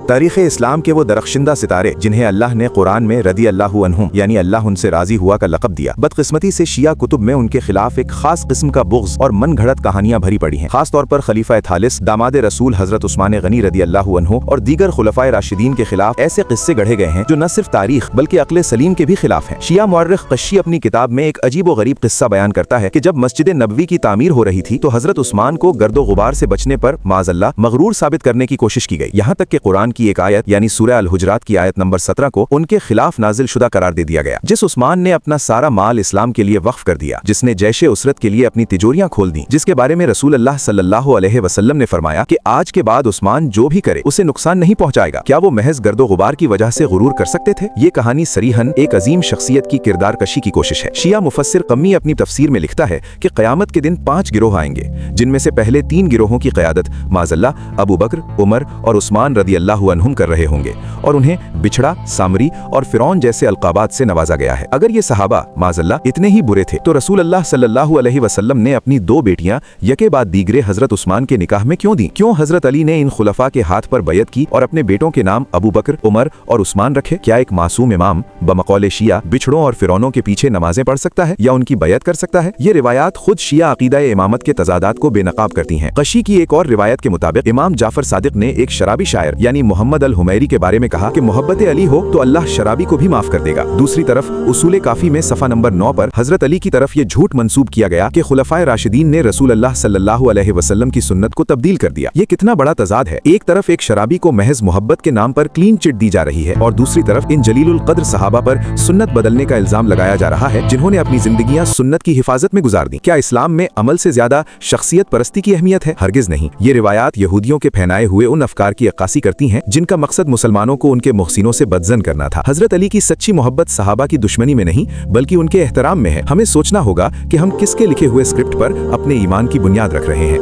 तारीख़ इस्लाम के वो दरख्शिंदा सितारे जिन्हें अल्लाह ने कुरान में रदी अल्लाहु अन्हुम यानी अल्लाह उनसे राजी हुआ का लक़ब दिया, बदकिस्मती से शिया कुतुब में उनके खिलाफ एक खास किस्म का बुग़्ज़ और मन घड़त कहानियां भरी पड़ी हैं। खास तौर पर खलीफा थालिस दामाद रसूल हजरत उस्मान गनी रदी अल्लाहु अन्हु और दीगर खुलफाए राशिदीन के खिलाफ ऐसे किस्से गढ़े गए हैं जो न सिर्फ तारीख बल्कि अक्ल सलीम के भी खिलाफ हैं। शिया मुअर्रिख कश्शी अपनी किताब में एक अजीब व गरीब किस्सा बयान करता है कि जब मस्जिद नबवी की तामीर हो रही थी तो हजरत उस्मान को गर्दो गुबार से बचने पर माज़अल्लाह मगरूर साबित करने की कोशिश की गई। यहाँ तक कि कुरान की एक आयत यानी सूरह अल हुजरात की आयत नंबर 17 को उनके खिलाफ नाजिल शुदा करार दे दिया गया। जिस उस्मान ने अपना सारा माल इस्लाम के लिए वक्फ कर दिया, जिसने जैशे उसरत के लिए अपनी तिजोरियां खोल दी, जिसके बारे में रसूल अल्लाह सल्लल्लाहु अलैहि वसल्लम ने फरमाया कि आज के बाद उस्मान जो भी करे उसे नुकसान नहीं पहुंचाएगा, क्या वो महज गर्दो गुबार की वजह से गुरूर कर सकते थे? ये कहानी सरीहन एक अजीम शख्सियत की किरदार कशी की कोशिश है। शिया मुफस्सिर कम्मी अपनी तफसीर में लिखता है कि क़यामत के दिन 5 गिरोह आएंगे, जिनमें से पहले 3 गिरोहों की क़यादत माज़अल्लाह अबू बकर, उमर और उस्मान रदी अल्लाहु अन्हुम कर रहे होंगे और उन्हें बिछड़ा, सामरी और फिरौन जैसे अलकाबात से नवाजा गया है। अगर ये सहाबा माज़अल्लाह इतने ही बुरे थे तो रसूल अल्लाह सल्लल्लाहु अलैहि वसल्लम ने अपनी 2 बेटियां यके बाद दीगरे हजरत उस्मान के निकाह में क्यों दी? क्यों हजरत अली ने इन खुलफा के हाथ पर बैयत की और अपने बेटों के नाम अबू बकर, उमर और उस्मान रखे? क्या एक मासूम इमाम बमकौले शिया बिछड़ों और फिरौनों के पीछे नमाजें पढ़ सकता है या उनकी बैयत कर सकता है? ये रिवायात खुद शिया अकीदा इमामत के तजादात को बेनकाब करती हैं। कशी की एक और रिवायत के मुताबिक इमाम जाफर सादिक ने एक शराबी शायर यानी मोहम्मद अल हुमैरी के बारे में कहा कि मोहब्बत अली हो तो अल्लाह शराबी को भी माफ कर देगा। दूसरी तरफ उसूल काफी में सफ़ा नंबर 9 पर हजरत अली की तरफ ये झूठ मंसूब किया गया कि खुलफाए राशिदीन ने रसूल अल्लाह सल्लल्लाहु अलैहि वसल्लम की सुन्नत को तब्दील कर दिया। ये कितना बड़ा तजाद है। एक तरफ एक शराबी को महज मोहब्बत के नाम पर क्लीन चिट दी जा रही है और दूसरी तरफ इन जलीलुल कद्र सहाबा पर सुन्नत बदलने का इल्जाम लगाया जा रहा है, जिन्होंने अपनी जिंदगियां सुन्नत की हिफाजत में गुजार दी। क्या इस्लाम में अमल से ज्यादा शख्सियत परस्ती की अहमियत है? हरगिज नहीं। ये रिवायात यहूदियों के फैनाए हुए उन अफकार की अक्कासी करती हैं जिनका मकसद मुसलमानों को उनके मुहसिनों से बदजन करना था। हजरत अली की सच्ची मोहब्बत सहाबा की दुश्मनी में नहीं बल्कि उनके एहतराम में है। हमें सोचना होगा कि हम किसके लिखे हुए स्क्रिप्ट पर अपने ईमान की बुनियाद रख रहे हैं।